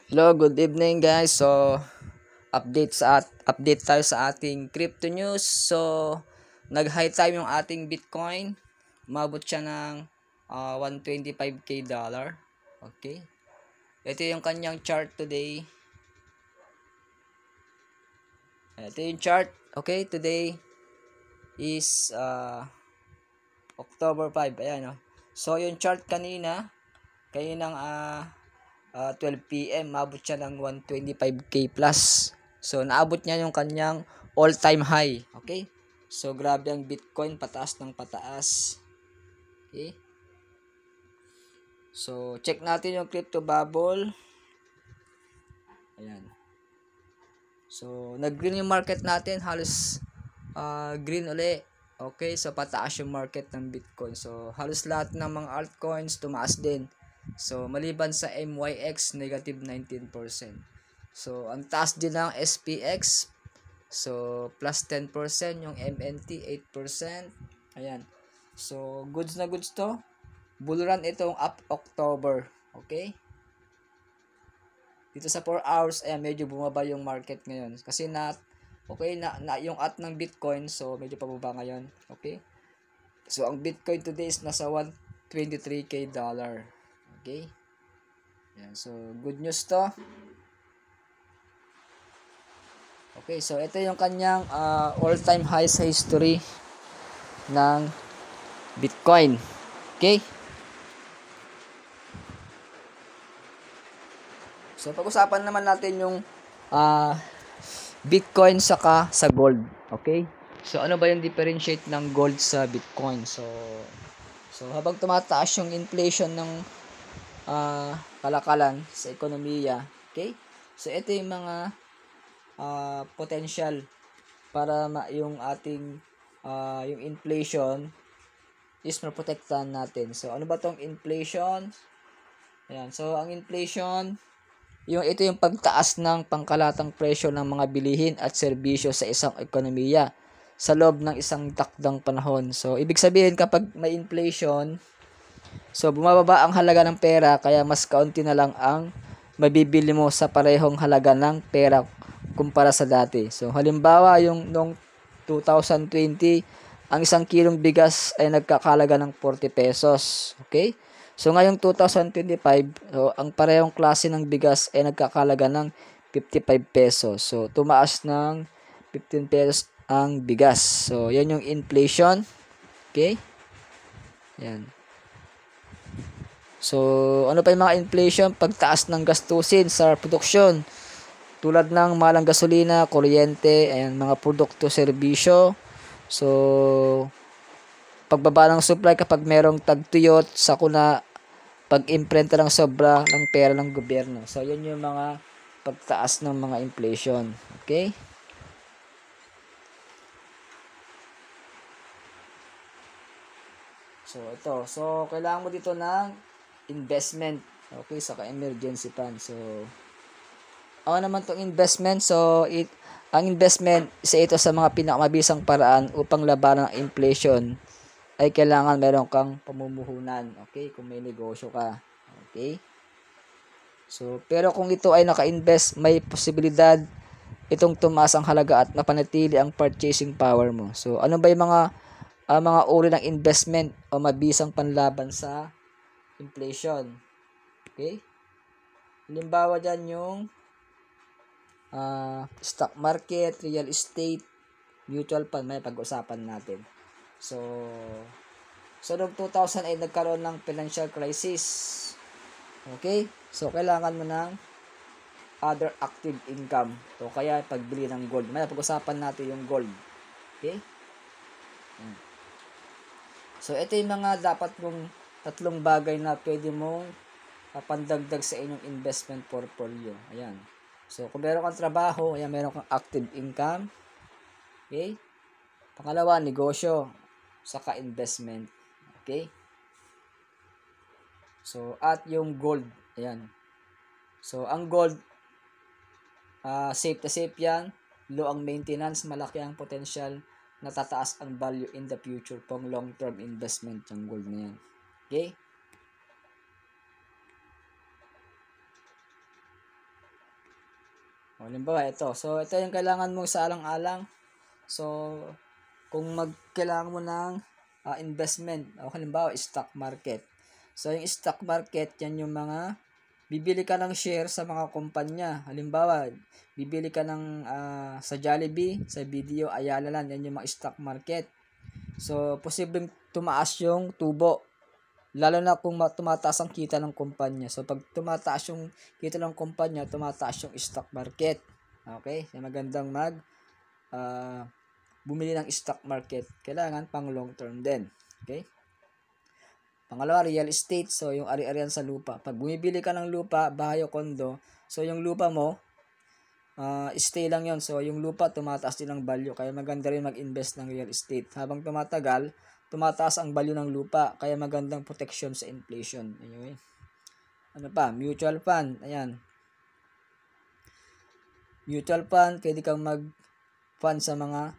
Hello, good evening guys. So, update tayo sa ating crypto news. So, nag-high time yung ating Bitcoin. Umabot siya ng 125k dollar. Okay. Ito yung kanyang chart today. Ito yung chart. Okay, today is October 5. Ayan, oh. So, yung chart kaninang 12 p.m. Mabot siya ng 125k plus. So, naabot niya yung kanyang all-time high. Okay? So, grabe ang Bitcoin. Pataas ng pataas. Okay? So, check natin yung crypto bubble. Ayan. So, nag-green yung market natin. Halos green uli. Okay? So, pataas yung market ng Bitcoin. So, halos lahat ng mga altcoins tumaas din. So, maliban sa MYX, negative 19%. So, ang taas din ng SPX. So, plus 10%. Yung MNT, 8%. Ayan. So, goods na goods to. Bull run itong up October. Okay? Dito sa 4 hours, ayan, medyo bumaba yung market ngayon. Kasi okay, yung at ng Bitcoin, so medyo pababa ngayon. Okay? So, ang Bitcoin today is nasa 123k dollar. Okay? Ayan, so, good news to. Okay, so ito yung kanyang all-time high sa history ng Bitcoin. Okay? So, pag-usapan naman natin yung Bitcoin saka sa gold. Okay? So, ano ba yung differentiate ng gold sa Bitcoin? So habang tumataas yung inflation ng kalakalan sa ekonomiya, okay? So, ito yung mga potential para yung ating yung inflation is maprotektahan natin. So, ano ba tong inflation? Ayan. So, ang inflation, ito yung pagtaas ng pangkalatang presyo ng mga bilihin at serbisyo sa isang ekonomiya sa loob ng isang takdang panahon. So, ibig sabihin kapag may inflation, so bumababa ang halaga ng pera kaya mas kaunti na lang ang mabibili mo sa parehong halaga ng pera kumpara sa dati. So, halimbawa yung noong 2020, ang isang kilong bigas ay nagkakalaga ng 40 pesos. Okay? So, ngayong 2025, so, ang parehong klase ng bigas ay nagkakalaga ng 55 pesos. So, tumaas ng 15 pesos ang bigas. So, yan yung inflation. Okay? Yan. So, ano pa yung mga inflation? Pagtaas ng gastusin sa produksyon. Tulad ng malang gasolina, kuryente, ayan, mga produkto, serbisyo. So, pagbaba ng supply kapag merong tagtuyot, sakuna, pag-imprenta ng sobra ng pera ng gobyerno. So, yun yung mga pagtaas ng mga inflation. Okay? So, ito. So, kailangan mo dito ng investment. Okay? Saka emergency fund. So, ano naman tong investment? So, ang investment, isa ito sa mga pinakamabisang paraan upang labanan ang inflation ay kailangan meron kang pamumuhunan. Okay? Kung may negosyo ka. Okay? So, pero kung ito ay naka-invest, may posibilidad itong tumaas ang halaga at mapanatili ang purchasing power mo. So, ano ba yung mga uri ng investment o mabisang panlaban sa inflation? Okay? Halimbawa dyan yung stock market, real estate, mutual fund, may pag-usapan natin. So noong 2000 ay nagkaroon ng financial crisis. Okay? So, kailangan mo ng other active income. So, kaya pagbili ng gold. May pag-usapan natin yung gold. Okay? So, ito yung mga dapat mong tatlong bagay na pwede mong pandagdag sa inyong investment portfolio. Ayan. So, kung meron kang trabaho, ayan, meron kang active income. Okay? Pangalawa, negosyo. Saka investment. Okay? So, at yung gold. Ayan. So, ang gold, safe na safe yan. Low ang maintenance. Malaki ang potential na tataas ang value in the future pang long-term investment yung gold na yan. Okay? O, halimbawa, ito. So, ito yung kailangan mong sa alang-alang. So, kung kailangan mo ng investment, o halimbawa, stock market. So, yung stock market, yan yung mga bibili ka ng share sa mga kumpanya. Halimbawa, bibili ka ng sa Jollibee, sa Video, Ayala Land, yan yung mga stock market. So, posibleng tumaas yung tubo. Lalo na kung tumataas ang kita ng kumpanya. So, pag tumataas yung kita ng kumpanya, tumataas yung stock market. Okay? So, magandang bumili ng stock market. Kailangan pang long term din. Okay? Pangalawa, real estate. So, yung ari-arian sa lupa. Pag bumibili ka ng lupa, bahay o kondo, so yung lupa mo, stay lang yon. So, yung lupa, tumataas din ang value. Kaya maganda rin mag-invest ng real estate. Habang tumatagal, tumataas ang value ng lupa. Kaya magandang protection sa inflation. Anyway. Ano pa? Mutual fund. Ayan. Mutual fund, pwede kang mag-fund sa mga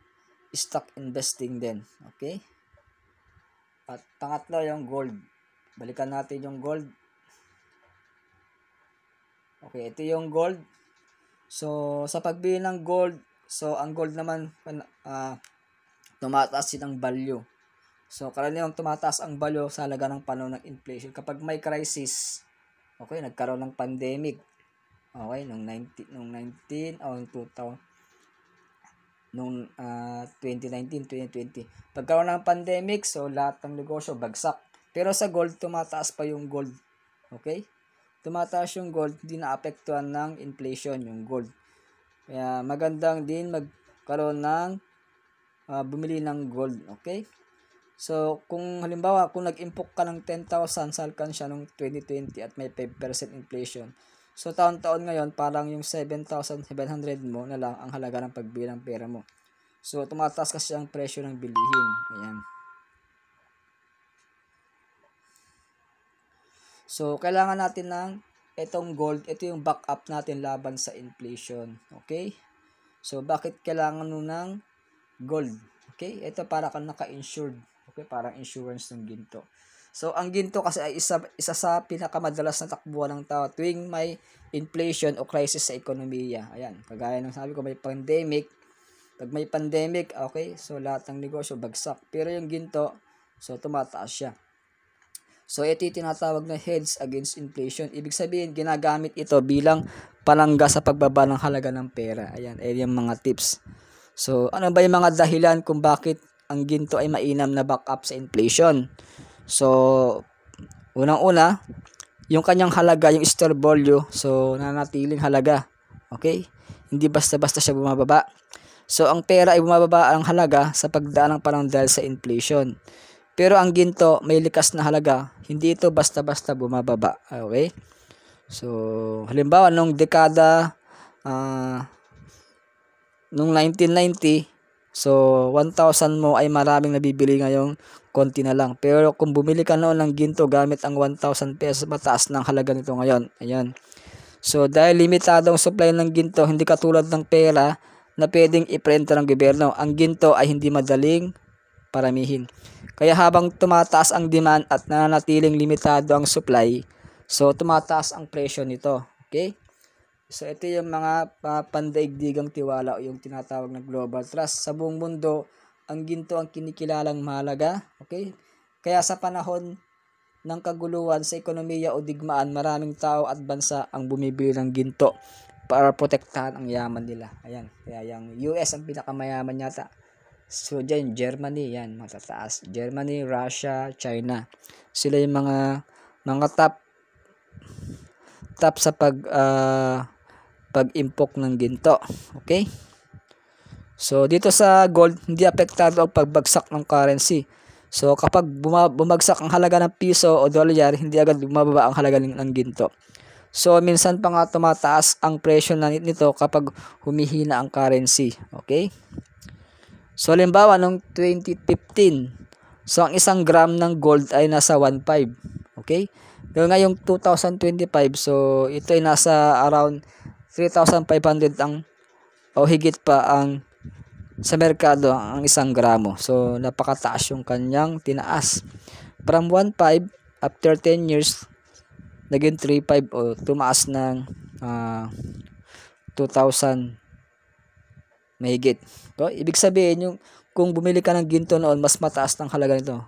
stock investing din. Okay? At pangatlo, yung gold. Balikan natin yung gold. Okay, ito yung gold. So, sa pagbili ng gold, so, ang gold naman, tumataas din ang value. So, karaniwang tumataas ang value sa halaga ng panahon ng inflation. Kapag may crisis, okay, nagkaroon ng pandemic, okay, nung 2019, 2020. Pagkaroon ng pandemic, so lahat ng negosyo bagsak. Pero sa gold, tumataas pa yung gold. Okay? Tumataas yung gold, hindi naapektuhan ng inflation yung gold. Kaya magandang din magkaroon ng bumili ng gold. Okay? So, kung halimbawa, kung nag-impok ka ng 10,000 sa alkansya noong 2020 at may 5% inflation, so taon-taon ngayon, parang yung 7,700 mo na lang ang halaga ng pagbili ng pera mo. So, tumataas kasi ang presyo ng bilihin. Ayan. So, kailangan natin ng itong gold. Ito yung backup natin laban sa inflation. Okay? So, bakit kailangan mo ng gold? Okay? Ito para kang naka-insured. Okay, parang insurance ng ginto. So, ang ginto kasi ay isa sa pinakamadalas na takbuhan ng tao tuwing may inflation o crisis sa ekonomiya. Ayan, kagaya ng sabi ko, may pandemic. Pag may pandemic, okay, so lahat ng negosyo bagsak. Pero yung ginto, so tumataas siya. So, ito yung tinatawag na hedge against inflation. Ibig sabihin, ginagamit ito bilang palangga sa pagbaba ng halaga ng pera. Ayan, yung mga tips. So, ano ba yung mga dahilan kung bakit ang ginto ay mainam na backup sa inflation? So, unang-una, yung kanyang halaga, yung store value, so nanatiling halaga. Okay? Hindi basta-basta siya bumababa. So, ang pera ay bumababa ang halaga sa pagdaan ng panahon dahil sa inflation. Pero ang ginto, may likas na halaga. Hindi ito basta-basta bumababa. Okay? So, halimbawa, nung dekada, nung 1990, so 1,000 mo ay maraming nabibili ngayong konti na lang. Pero kung bumili ka noon ng ginto gamit ang 1,000 pesos, mataas ng halaga nito ngayon. Ayan. So dahil limitado ang supply ng ginto, hindi katulad ng pera na pwedeng iprenta ng gobyerno. Ang ginto ay hindi madaling paramihin. Kaya habang tumataas ang demand at nananatiling limitado ang supply, so tumataas ang presyo nito. Okay? So, ito yung mga pandaigdigang tiwala o yung tinatawag na global trust. Sa buong mundo, ang ginto ang kinikilalang mahalaga. Okay? Kaya sa panahon ng kaguluhan sa ekonomiya o digmaan, maraming tao at bansa ang bumibili ng ginto para protektahan ang yaman nila. Ayan. Kaya yung US ang pinakamayaman yata. So, dyan, Germany, yan, matataas. Germany, Russia, China. Sila yung mga top sa pag-impok ng ginto. Okay? So, dito sa gold, hindi apektado ang pagbagsak ng currency. So, kapag bumagsak ang halaga ng piso o dolyar, hindi agad bumababa ang halaga ng ginto. So, minsan pa nga tumataas ang presyo nito kapag humihina ang currency. Okay? So, halimbawa, noong 2015, so, ang 1 gram ng gold ay nasa 1.5. Okay? Ngayong 2025, so, ito ay nasa around 3,500 o higit pa ang sa merkado ang 1 gramo. So, napakataas yung kanyang tinaas. From 1.5, after 10 years, naging 3.5 o tumaas ng 2,000 mahigit. So, ibig sabihin, yung kung bumili ka ng ginto noon, mas mataas ng halaga nito.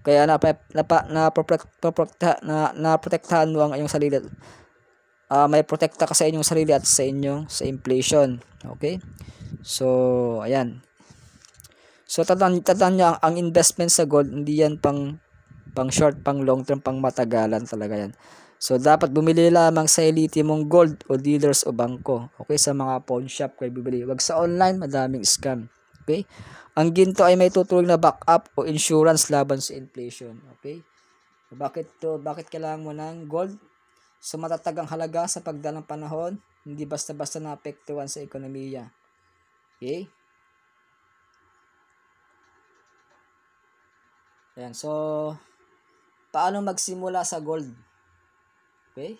Kaya naprotektahan mo ang iyong sarili. May protekta ka sa inyong sarili at sa inflation. Okay? So, ayan. So, tandaan nyo, ang investment sa gold, hindi yan pang short, pang long term, pang matagalan talaga yan. So, dapat bumili lamang sa elite mong gold o dealers o bangko. Okay? Sa mga pawn shop kayo bibili. Wag sa online, madaming scam. Okay? Ang ginto ay may tutulong na backup o insurance laban sa inflation. Okay? Bakit kailangan mo ng gold? So, matatag ang halaga sa pagdaan ng panahon. Hindi basta-basta naapektuhan sa ekonomiya. Okay? Ayan. So, paano magsimula sa gold? Okay?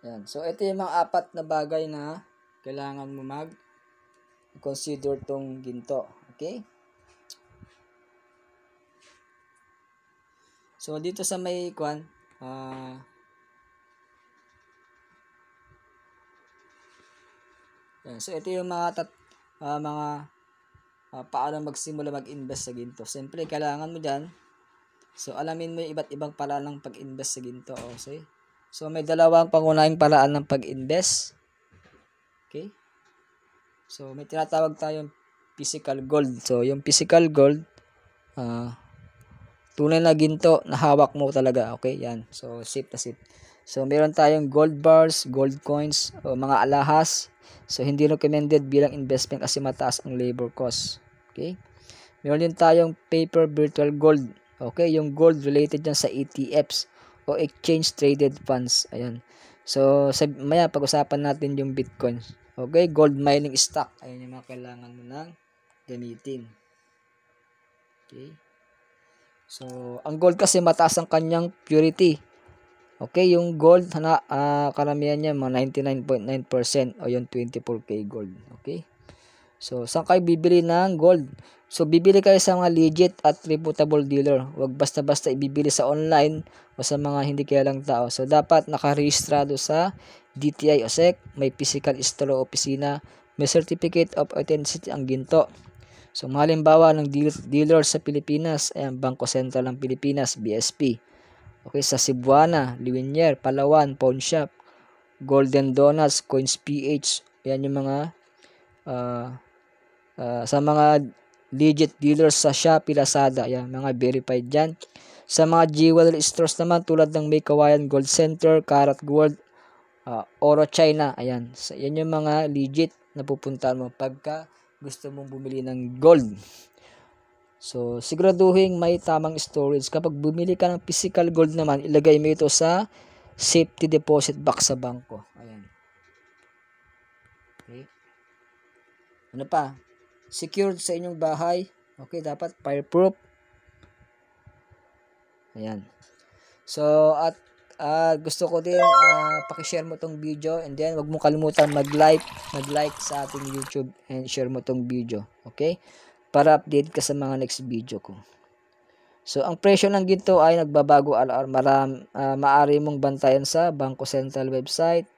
Ayan. So, ito yung mga 4 na bagay na kailangan mo consider tong ginto. Okay? So, dito sa may so, ito yung mga paano magsimula mag-invest sa ginto. Siyempre, kailangan mo dyan. So, alamin mo yung iba't ibang paraan ng pag-invest sa ginto. Okay? So, may dalawang pangunahing paraan ng pag-invest. Okay? So, may tinatawag tayong physical gold. So, yung physical gold, tunay na ginto na hawak mo talaga. Okay? Yan. So, safe na safe. So, meron tayong gold bars, gold coins, o mga alahas. So, hindi recommended bilang investment kasi mataas ang labor cost. Okay? Meron din tayong paper virtual gold. Okay? Yung gold related dyan sa ETFs o exchange traded funds. Ayan. So, maya pag-usapan natin yung Bitcoin. Okay? Gold mining stock. Ayan yung mga kailangan mo nang gamitin. Okay? So, ang gold kasi mataas ang kanyang purity. Okay, yung gold, karamihan niya mga 99.9% o yung 24K gold. Okay? So, saan kayo bibili ng gold? So, bibili kayo sa mga legit at reputable dealer. Huwag basta-basta ibibili sa online o sa mga hindi kilalang tao. So, dapat nakarehistrado sa DTI o SEC, may physical store o opisina, may certificate of authenticity ang ginto. So, halimbawa ng dealer sa Pilipinas ay ang Bangko Sentral ng Pilipinas, BSP. Okay, sa Cebuana, Liwinier, Palawan, Pawn Shop, Golden Donuts, Coins PH. Yan yung mga sa mga legit dealers sa Shopee, Lazada. Yan, mga verified dyan. Sa mga jewelry stores naman tulad ng May Kawayan Gold Center, Karat Gold, Oro China. Ayan. So, yan yung mga legit na pupuntahan mo pagka gusto mong bumili ng gold. So, siguraduhin may tamang storage. Kapag bumili ka ng physical gold naman, ilagay mo ito sa safety deposit box sa bangko. Ayan. Okay. Ano pa? Secured sa inyong bahay. Okay, dapat fireproof. Ayan. So, at gusto ko din paki-share mo tong video and then wag mo kalimutan mag-like sa ating YouTube and share mo tong video. Okay? Para update ka sa mga next video ko. So, ang presyo ng ginto ay nagbabago araw-araw. Maaari mong bantayan sa Bangko Sentral website.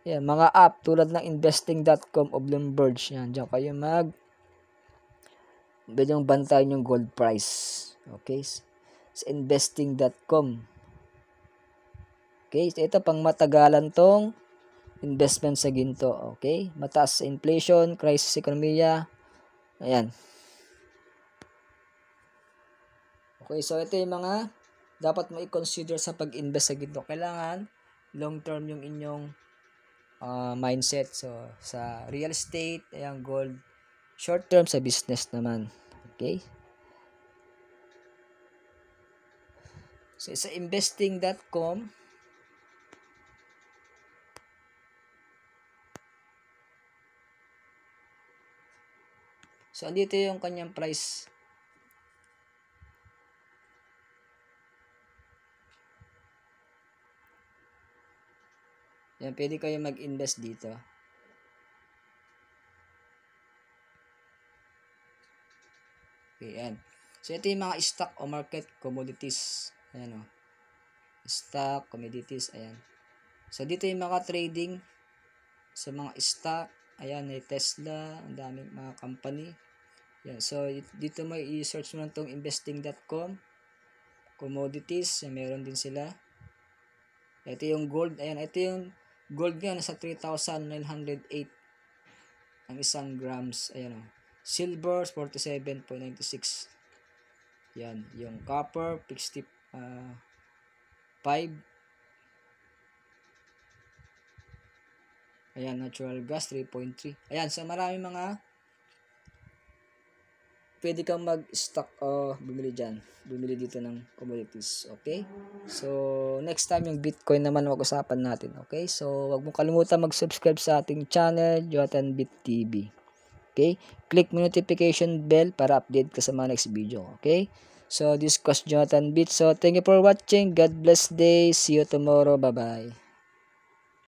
Yan, mga app tulad ng investing.com o Bloomberg. Yan, diyan kayo pwede mong bantayan yung gold price. Okay? Sa investing.com. Okay? So, ito pang matagalan tong investment sa ginto. Okay? Mataas sa inflation, crisis ekonomiya. Ayan. Okay, so ito yung mga dapat mo i-consider sa pag-invest sa ginto. Kailangan long-term yung inyong mindset. So, sa real estate, ayan, gold. Short-term sa business naman. Okay? So, sa investing.com, so, andito yung kanyang price. Yan, pwede kayo mag-invest dito. Okay, ayan. So, ito yung mga stock o market commodities. Ayan o. Stock, commodities, ayan. So, dito yung mga trading sa mga stock. Ayan, may Tesla, ang daming mga company. Ayan. So, dito may i-search mo lang itong investing.com. Commodities, meron din sila. Ito yung gold. Ayan, ito yung gold nga, nasa 3,908 ang isang grams. Ayan o. Silver, 47.96. Yan. Yung copper, 65. Ayan, natural gas, 3.3. Ayan, so marami mga pwede kang mag-stock o bumili dyan. Bumili dito ng commodities. Okay? So, next time yung Bitcoin naman mag-usapan natin. Okay? So, wag mo kalimutan mag-subscribe sa ating channel, Jonathan Bit TV. Okay? Click mo notification bell para update ka sa mga next video. Okay? So, this was Jonathan Bit. So, thank you for watching. God bless day. See you tomorrow. Bye-bye.